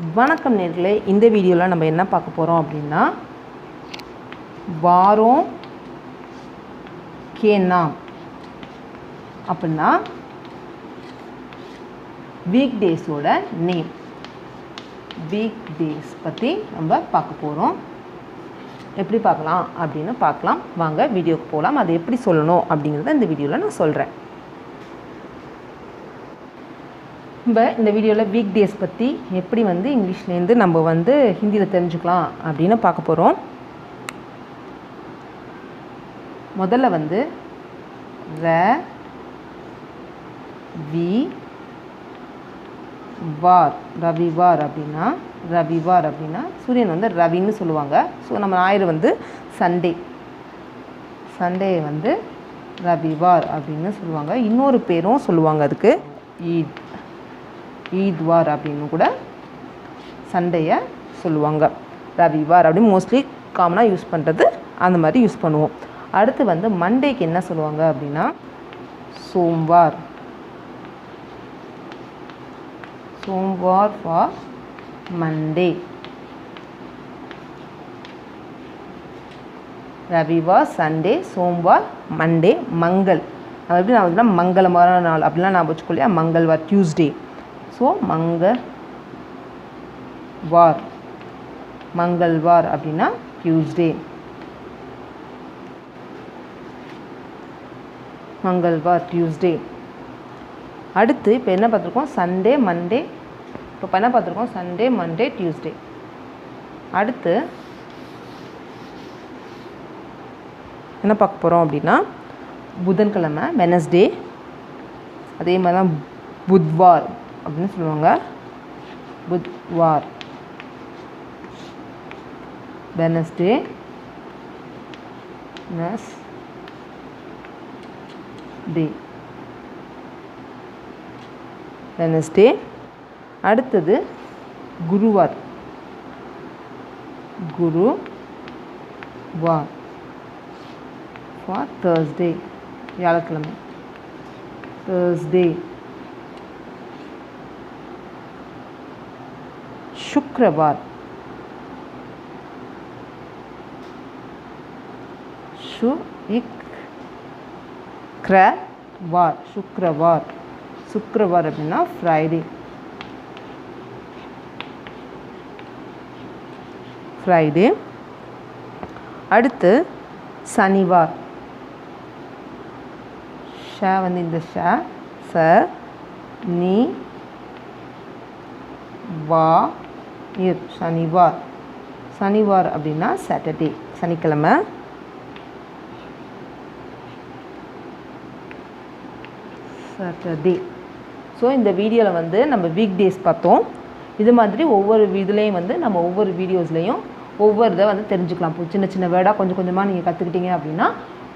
வணக்கம் நேர்களே, இந்த வீடியோவில் நம்ம என்ன பார்க்க போகிறோம் அப்படின்னா வாரம் கே நாம் அப்படின்னா வீக் டேஸோட நேம். வீக் டேஸ் பற்றி நம்ம பார்க்க போகிறோம். எப்படி பார்க்கலாம் அப்படின்னு பார்க்கலாம். வாங்க வீடியோக்கு போகலாம். அதை எப்படி சொல்லணும் அப்படிங்கிறத இந்த வீடியோவில் நான் சொல்கிறேன். நம்ம இந்த வீடியோவில் வீக் டேஸ் பற்றி எப்படி இங்கிலீஷ்லேருந்து நம்ம ஹிந்தியில் தெரிஞ்சுக்கலாம் அப்படின்னு பார்க்க போகிறோம். முதல்ல ரவிவார் அப்படின்னா சூரியன் ரவின்னு சொல்லுவாங்க. ஸோ நம்ம ஞாயிறு சண்டே ரவிவார் அப்படின்னு சொல்லுவாங்க. இன்னொரு பேரும் சொல்லுவாங்க அதுக்கு, ஈத்வார் அப்படின்னு கூட சண்டையை சொல்லுவாங்க. ரவிவார் அப்படின்னு மோஸ்ட்லி காமனாக யூஸ் பண்ணுறது அந்த மாதிரி யூஸ் பண்ணுவோம். அடுத்து மண்டேக்கு என்ன சொல்லுவாங்க அப்படின்னா சோம்வார் ஃபார் மண்டே. ரவிவார், சண்டே, சோம்வார், மண்டே, மங்கள். நம்ம எப்படி நான் மங்களமான நாள் அப்படிலாம் நான் வச்சுக்கொள்ளையா, மங்கள்வார் டியூஸ்டே. ஸோ மங்கள்வார் அப்படின்னா டியூஸ்டே. மங்கள்வார் டியூஸ்டே. அடுத்து இப்போ என்ன பார்த்துருக்கோம், சண்டே மண்டே. இப்போ என்ன பார்த்துருக்கோம், சண்டே மண்டே டியூஸ்டே. அடுத்து என்ன பார்க்க போகிறோம் அப்படின்னா புதன்கிழமை வெனஸ்டே. அதே மாதிரி தான் புத்வார் அப்படின்னு சொல்லுவாங்க. புத்வார், வெனஸ்டே, வெனஸ்டே. அடுத்தது குருவார் ஃபார் தேர்ஸ்டே, வியாழக்கிழமை, தேர்ஸ்டே. शुक्रवार, शुक्रवार அப்படின்னா ஃப்ரைடே. அடுத்து சனிவார். இந்த நீ வா சனிவார். சனிவார் அப்படின்னா சாட்டர்டே, சனிக்கிழமை. சாட்டர்டே. ஸோ இந்த வீடியோவில் நம்ம வீக் டேஸ் பார்த்தோம். இது மாதிரி ஒவ்வொரு இதுலேயும் நம்ம ஒவ்வொரு வீடியோஸ்லேயும் ஒவ்வொரு இதை தெரிஞ்சுக்கலாம். சின்ன சின்ன வேர்டாக கொஞ்சம் கொஞ்சமாக நீங்கள் கற்றுக்கிட்டீங்க அப்படின்னா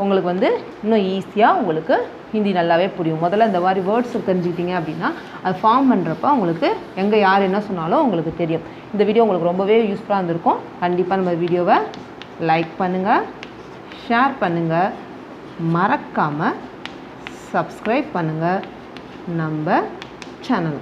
உங்களுக்கு இன்னும் ஈஸியாக உங்களுக்கு ஹிந்தி நல்லாவே புரியும். முதல்ல இந்த மாதிரி வேர்ட்ஸ் தெரிஞ்சுக்கிட்டீங்க அப்படின்னா அது ஃபார்ம் பண்ணுறப்ப உங்களுக்கு எங்கே யார் என்ன சொன்னாலும் உங்களுக்கு தெரியும். இந்த வீடியோ உங்களுக்கு ரொம்பவே யூஸ்ஃபுல்லாக இருந்திருக்கும். கண்டிப்பாக நம்ம வீடியோவை லைக் பண்ணுங்கள், ஷேர் பண்ணுங்கள், மறக்காமல் சப்ஸ்கிரைப் பண்ணுங்கள் நம்ம சேனல்.